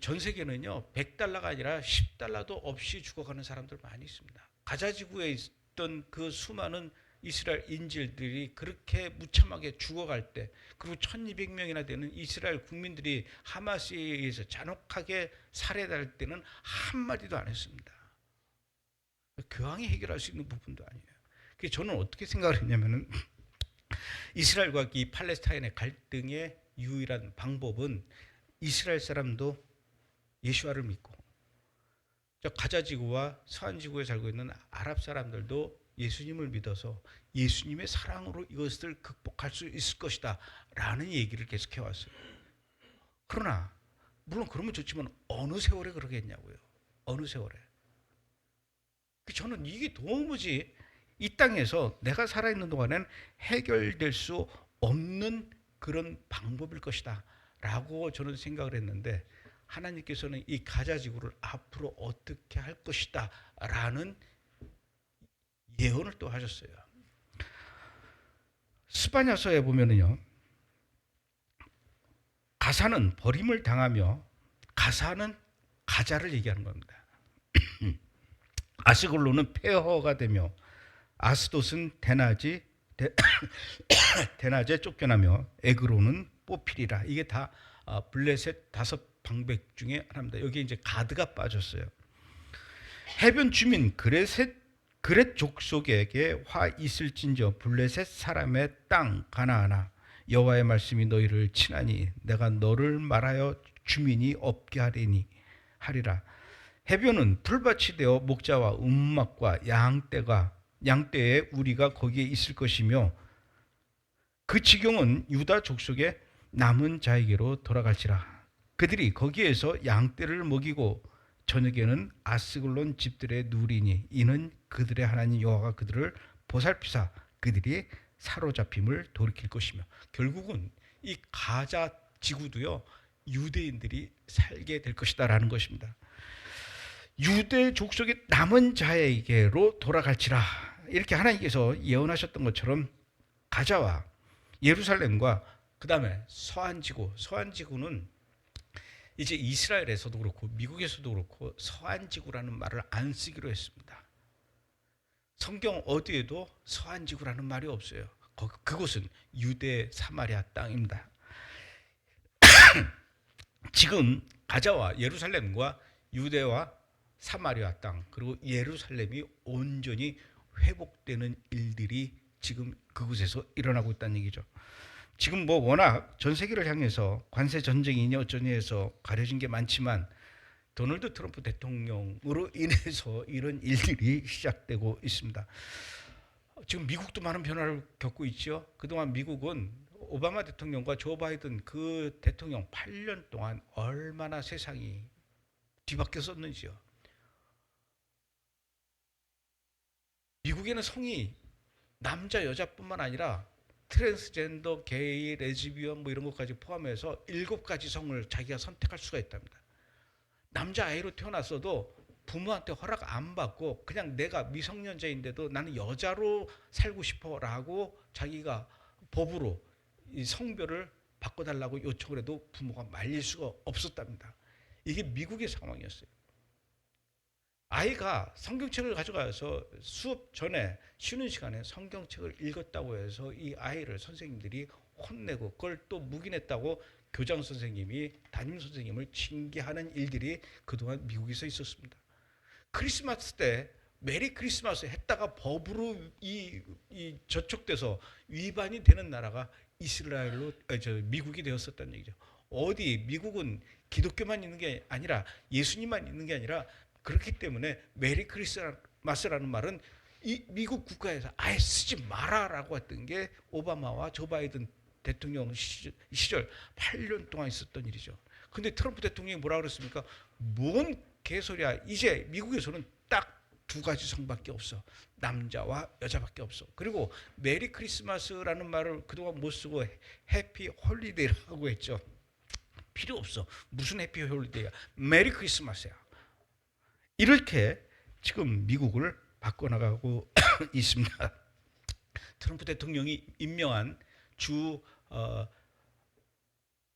전 세계는요, $100가 아니라 $10도 없이 죽어가는 사람들 많이 있습니다. 가자지구에 있던 그 수많은 이스라엘 인질들이 그렇게 무참하게 죽어갈 때, 그리고 1200명이나 되는 이스라엘 국민들이 하마스에 의해서 잔혹하게 살해될 때는 한마디도 안 했습니다. 교황이 해결할 수 있는 부분도 아니에요. 그래서 저는 어떻게 생각을 했냐면은 이스라엘과 이 팔레스타인의 갈등의 유일한 방법은 이스라엘 사람도 예수와를 믿고 가자지구와 서한지구에 살고 있는 아랍 사람들도 예수님을 믿어서 예수님의 사랑으로 이것을 극복할 수 있을 것이다 라는 얘기를 계속해 왔어요. 그러나 물론 그러면 좋지만 어느 세월에 그러겠냐고요. 어느 세월에. 저는 이게 도무지 이 땅에서 내가 살아있는 동안엔 해결될 수 없는 그런 방법일 것이다 라고 저는 생각을 했는데, 하나님께서는 이 가자지구를 앞으로 어떻게 할 것이다 라는 예언을 또 하셨어요. 스바냐서에 보면은요, 가사는 버림을 당하며, 가사는 가자를 얘기하는 겁니다. 아스글론은 폐허가 되며 아스돗은 대낮에 쫓겨나며 에그론은 뽑히리라. 이게 다 블레셋 5방백 중에 하나입니다. 여기 이제 가드가 빠졌어요. 해변 주민 그렛 족속에게 화 있을진저 블레셋 사람의 땅 가나안아, 여호와의 말씀이 너희를 치나니 내가 너를 말하여 주민이 없게 하리라. 해변은 풀밭이 되어 목자와 움막과 양떼의 우리가 거기에 있을 것이며 그 지경은 유다 족속의 남은 자에게로 돌아갈지라. 그들이 거기에서 양떼를 먹이고 저녁에는 아스글론 집들의 누리니 이는 그들의 하나님 여호와가 그들을 보살피사 그들이 사로잡힘을 돌이킬 것이며, 결국은 이 가자 지구도요 유대인들이 살게 될 것이다라는 것입니다. 유대 족속의 남은 자에게로 돌아갈지라, 이렇게 하나님께서 예언하셨던 것처럼 가자와 예루살렘과 그 다음에 서한지구는 이제 이스라엘에서도 그렇고 미국에서도 그렇고 서한지구라는 말을 안 쓰기로 했습니다. 성경 어디에도 서한지구라는 말이 없어요. 그곳은 유대 사마리아 땅입니다. 지금 가자와 예루살렘과 유대와 사마리아 땅 그리고 예루살렘이 온전히 회복되는 일들이 지금 그곳에서 일어나고 있다는 얘기죠. 지금 뭐 워낙 전 세계를 향해서 관세 전쟁이니 어쩌니 해서 가려진 게 많지만 도널드 트럼프 대통령으로 인해서 이런 일들이 시작되고 있습니다. 지금 미국도 많은 변화를 겪고 있죠. 그동안 미국은 오바마 대통령과 조 바이든 그 대통령 8년 동안 얼마나 세상이 뒤바뀌었었는지요. 미국에는 성이 남자 여자뿐만 아니라 트랜스젠더, 게이, 레즈비언 뭐 이런 것까지 포함해서 7가지 성을 자기가 선택할 수가 있답니다. 남자아이로 태어났어도 부모한테 허락 안 받고 그냥 내가 미성년자인데도 나는 여자로 살고 싶어라고 자기가 법으로 이 성별을 바꿔달라고 요청을 해도 부모가 말릴 수가 없었답니다. 이게 미국의 상황이었어요. 아이가 성경책을 가져가서 수업 전에 쉬는 시간에 성경책을 읽었다고 해서 이 아이를 선생님들이 혼내고 그걸 또 묵인했다고 교장 선생님이 담임 선생님을 징계하는 일들이 그동안 미국에서 있었습니다. 크리스마스 때 메리 크리스마스 했다가 법으로 저촉돼서 위반이 되는 나라가 미국이 되었었다는 얘기죠. 어디 미국은 기독교만 있는 게 아니라 예수님만 있는 게 아니라 그렇기 때문에 메리 크리스마스라는 말은 이 미국 국가에서 아예 쓰지 마라라고 했던 게 오바마와 조 바이든 대통령 시절 8년 동안 있었던 일이죠. 근데 트럼프 대통령이 뭐라 그랬습니까? 뭔 개소리야. 이제 미국에서는 딱 2가지 성밖에 없어. 남자와 여자밖에 없어. 그리고 메리 크리스마스라는 말을 그동안 못 쓰고 해피 홀리데이라고 했죠. 필요 없어. 무슨 해피 홀리데이야. 메리 크리스마스야. 이렇게 지금 미국을 바꿔나가고 있습니다. 트럼프 대통령이 임명한 주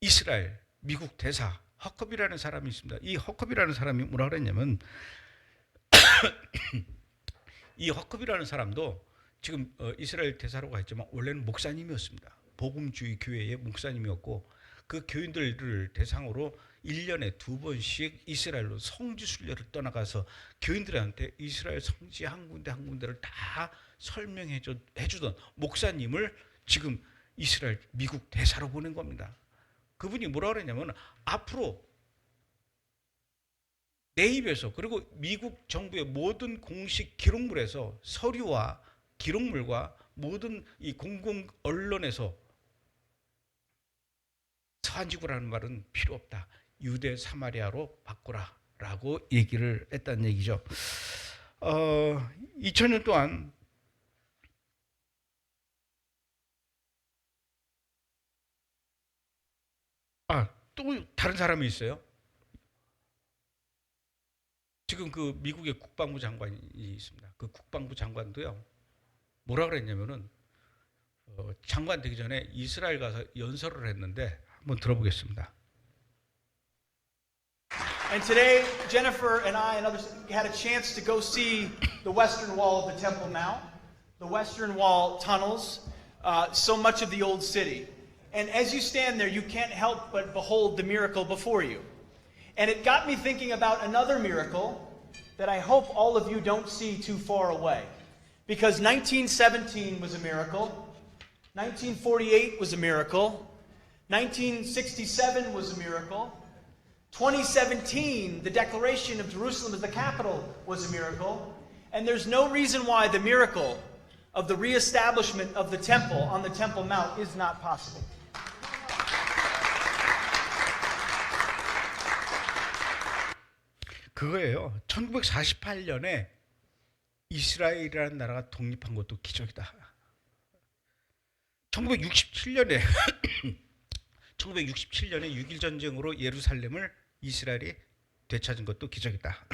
이스라엘 미국 대사 허컵이라는 사람이 있습니다. 이 허컵이라는 사람이 뭐라 그랬냐면 이 허컵이라는 사람도 지금 이스라엘 대사라고 했지만 원래는 목사님이었습니다. 복음주의 교회의 목사님이었고 그 교인들을 대상으로 1년에 2번씩 이스라엘로 성지 순례를 떠나가서 교인들한테 이스라엘 성지 한 군데 한 군데를 다 설명해 주던 목사님을 지금 이스라엘 미국 대사로 보낸 겁니다. 그분이 뭐라 그랬냐면 앞으로 내 입에서 그리고 미국 정부의 모든 공식 기록물에서 서류와 기록물과 모든 이 공공 언론에서 서한지구라는 말은 필요 없다. 유대 사마리아로 바꾸라라고 얘기를 했다는 얘기죠. 2000년 동안 또 다른 사람이 있어요. 지금 그 미국의 국방부 장관이 있습니다. 그 국방부 장관도요. 뭐라 그랬냐면은 장관 되기 전에 이스라엘 가서 연설을 했는데 한번 들어보겠습니다. And today, Jennifer and I and others had a chance to go see the western wall of the Temple Mount, the western wall tunnels, so much of the old city. And as you stand there, you can't help but behold the miracle before you. And it got me thinking about another miracle that I hope all of you don't see too far away. Because 1917 was a miracle, 1948 was a miracle, 1967 was a miracle, 2017, the declaration of Jerusalem as the capital was a miracle, and there's no reason why the miracle of the reestablishment of the temple on the Temple Mount is not possible. 그거예요. 1948년에 이스라엘이라는 나라가 독립한 것도 기적이다. 1967년에 1967년에 6.1 전쟁으로 예루살렘을 이스라엘이 되찾은 것도 기적이다.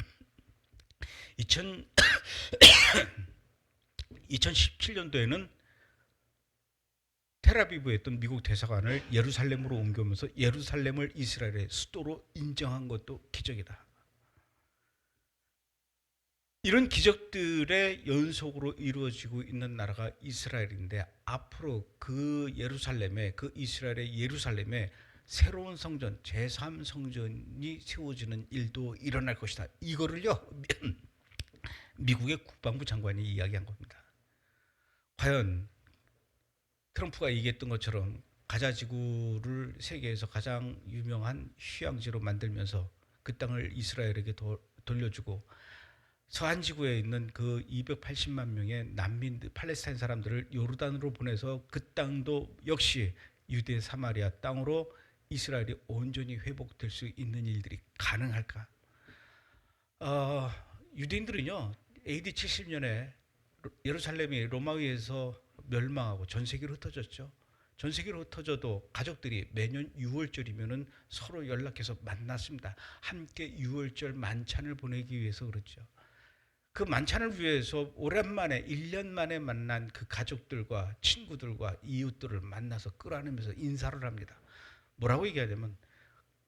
2017년도에는 텔아비브에 있던 미국 대사관을 예루살렘으로 옮겨오면서 예루살렘을 이스라엘의 수도로 인정한 것도 기적이다. 이런 기적들의 연속으로 이루어지고 있는 나라가 이스라엘인데, 앞으로 그 예루살렘에, 그 이스라엘의 예루살렘에 새로운 성전, 제3성전이 세워지는 일도 일어날 것이다. 이거를요 미국의 국방부 장관이 이야기한 겁니다. 과연 트럼프가 얘기했던 것처럼 가자 지구를 세계에서 가장 유명한 휴양지로 만들면서 그 땅을 이스라엘에게 돌려주고, 서한 지구에 있는 그 280만 명의 난민 팔레스타인 사람들을 요르단으로 보내서 그 땅도 역시 유대 사마리아 땅으로 이스라엘이 온전히 회복될 수 있는 일들이 가능할까? 유대인들은요, AD 70년에 예루살렘이 로마에 의해서 멸망하고 전 세계로 흩어졌죠. 전 세계로 흩어져도 가족들이 매년 6월절이면은 서로 연락해서 만났습니다. 함께 6월절 만찬을 보내기 위해서 그렇죠. 그 만찬을 위해서 오랜만에 1년 만에 만난 그 가족들과 친구들과 이웃들을 만나서 끌어안으면서 인사를 합니다. 뭐라고 얘기하냐면,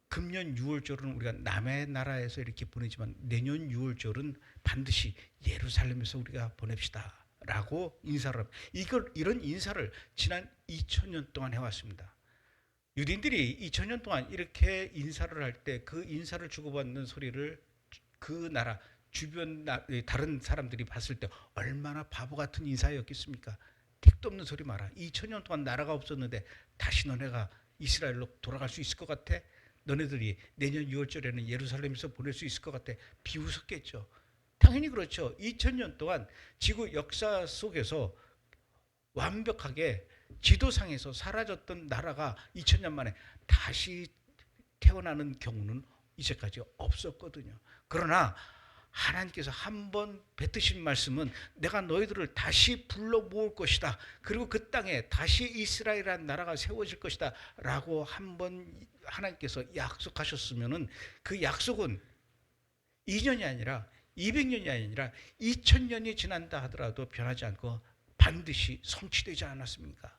금년 6월절은 우리가 남의 나라에서 이렇게 보내지만 내년 6월절은 반드시 예루살렘에서 우리가 보냅시다 라고 인사를 합니다. 이런 인사를 지난 2000년 동안 해왔습니다. 유대인들이 2000년 동안 이렇게 인사를 할 때 그 인사를 주고받는 소리를 그 나라 주변 다른 사람들이 봤을 때 얼마나 바보 같은 인사였겠습니까? 택도 없는 소리 마라. 2000년 동안 나라가 없었는데 다시 너네가 이스라엘로 돌아갈 수 있을 것 같아? 너네들이 내년 6월절에는 예루살렘에서 보낼 수 있을 것 같아? 비웃었겠죠. 당연히 그렇죠. 2000년 동안 지구 역사 속에서 완벽하게 지도상에서 사라졌던 나라가 2000년 만에 다시 태어나는 경우는 이제까지 없었거든요. 그러나 하나님께서 한번 뱉으신 말씀은 내가 너희들을 다시 불러 모을 것이다. 그리고 그 땅에 다시 이스라엘이라는 나라가 세워질 것이다 라고 한번 하나님께서 약속하셨으면은, 그 약속은 2년이 아니라 200년이 아니라 2000년이 지난다 하더라도 변하지 않고 반드시 성취되지 않았습니까?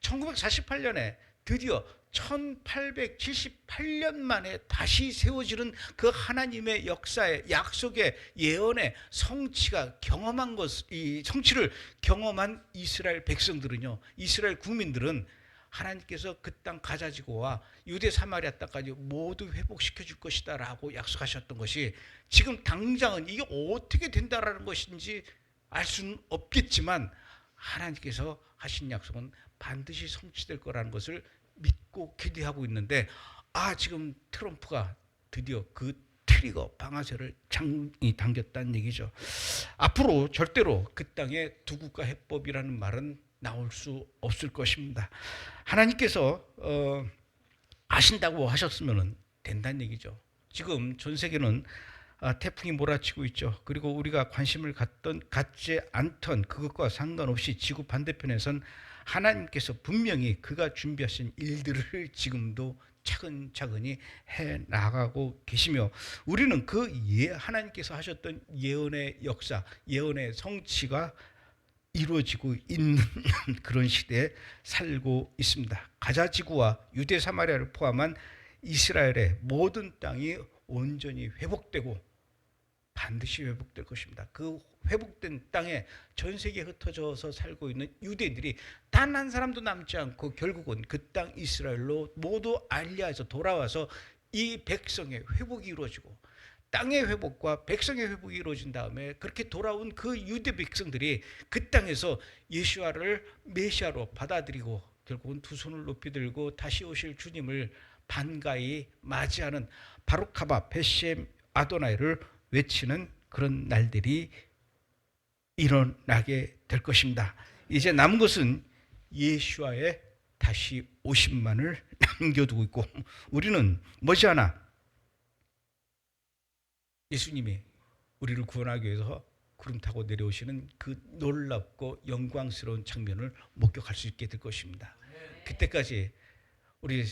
1948년에 드디어 1878년 만에 다시 세워지는 그 하나님의 역사의 약속의 예언의 성취가 경험한 이 성취를 경험한 이스라엘 백성들은요, 이스라엘 국민들은 하나님께서 그 땅 가자지구와 유대 사마리아 땅까지 모두 회복시켜 줄 것이다 라고 약속하셨던 것이 지금 당장은 이게 어떻게 된다라는 것인지 알 수는 없겠지만, 하나님께서 하신 약속은 반드시 성취될 거라는 것을 믿고 기대하고 있는데, 지금 트럼프가 드디어 그 트리거 방아쇠를 당겼다는 얘기죠. 앞으로 절대로 그 땅에 두 국가 해법이라는 말은 나올 수 없을 것입니다. 하나님께서 아신다고 하셨으면 된다는 얘기죠. 지금 전 세계는 태풍이 몰아치고 있죠. 그리고 우리가 관심을 갖지 않던 그것과 상관없이 지구 반대편에선 하나님께서 분명히 그가 준비하신 일들을 지금도 차근차근히 해나가고 계시며, 우리는 그 하나님께서 하셨던 예언의 역사, 예언의 성취가 이루어지고 있는 그런 시대에 살고 있습니다. 가자 지구와 유대 사마리아를 포함한 이스라엘의 모든 땅이 온전히 회복되고 반드시 회복될 것입니다. 그 회복된 땅에 전 세계에 흩어져서 살고 있는 유대인들이 단 한 사람도 남지 않고 결국은 그 땅 이스라엘로 모두 알리아에서 돌아와서 이 백성의 회복이 이루어지고, 땅의 회복과 백성의 회복이 이루어진 다음에 그렇게 돌아온 그 유대 백성들이 그 땅에서 예수와를 메시아로 받아들이고 결국은 두 손을 높이 들고 다시 오실 주님을 반가이 맞이하는 바룩하바 베셈 아도나이를 외치는 그런 날들이 일어나게 될 것입니다. 이제 남은 것은 예수와의 다시 오심만을 남겨두고 있고, 우리는 머지않아 예수님이 우리를 구원하기 위해서 구름 타고 내려오시는 그 놀랍고 영광스러운 장면을 목격할 수 있게 될 것입니다. 그때까지 우리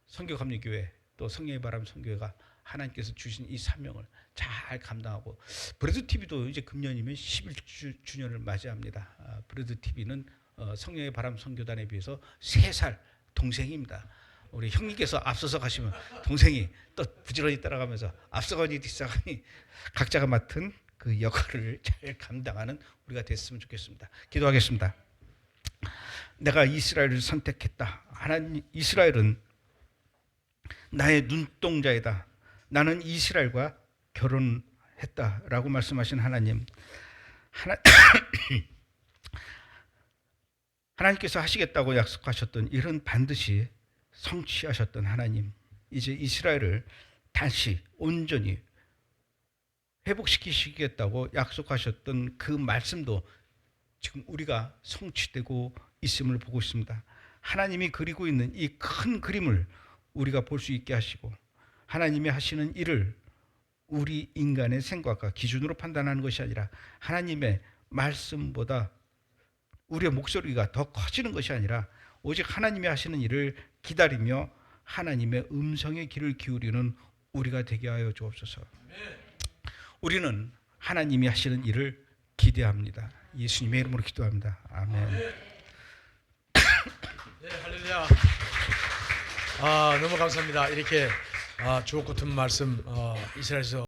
성교감리교회 또 성령의 바람 선교회가 하나님께서 주신 이 사명을 잘 감당하고, 브레드 TV도 이제 금년이면 11주년을 맞이합니다. 브레드 TV는 성령의 바람 선교단에 비해서 3살 동생입니다. 우리 형님께서 앞서서 가시면 동생이 또 부지런히 따라가면서 앞서가니 뒤서가니 각자가 맡은 그 역할을 잘 감당하는 우리가 됐으면 좋겠습니다. 기도하겠습니다. 내가 이스라엘을 선택했다. 하나님, 이스라엘은 나의 눈동자이다. 나는 이스라엘과 결혼했다라고 말씀하신 하나님. 하나님께서 하시겠다고 약속하셨던 일은 반드시 성취하셨던 하나님. 이제 이스라엘을 다시 온전히 회복시키시겠다고 약속하셨던 그 말씀도 지금 우리가 성취되고 있음을 보고 있습니다. 하나님이 그리고 있는 이 큰 그림을 우리가 볼 수 있게 하시고, 하나님이 하시는 일을 우리 인간의 생각과 기준으로 판단하는 것이 아니라 하나님의 말씀보다 우리의 목소리가 더 커지는 것이 아니라 오직 하나님이 하시는 일을 기다리며 하나님의 음성의 귀를 기울이는 우리가 되게 하여 주옵소서. 우리는 하나님이 하시는 일을 기대합니다. 예수님의 이름으로 기도합니다. 아멘. 네, 할렐루야. 너무 감사합니다. 이렇게 주옥 같은 말씀 이스라엘에서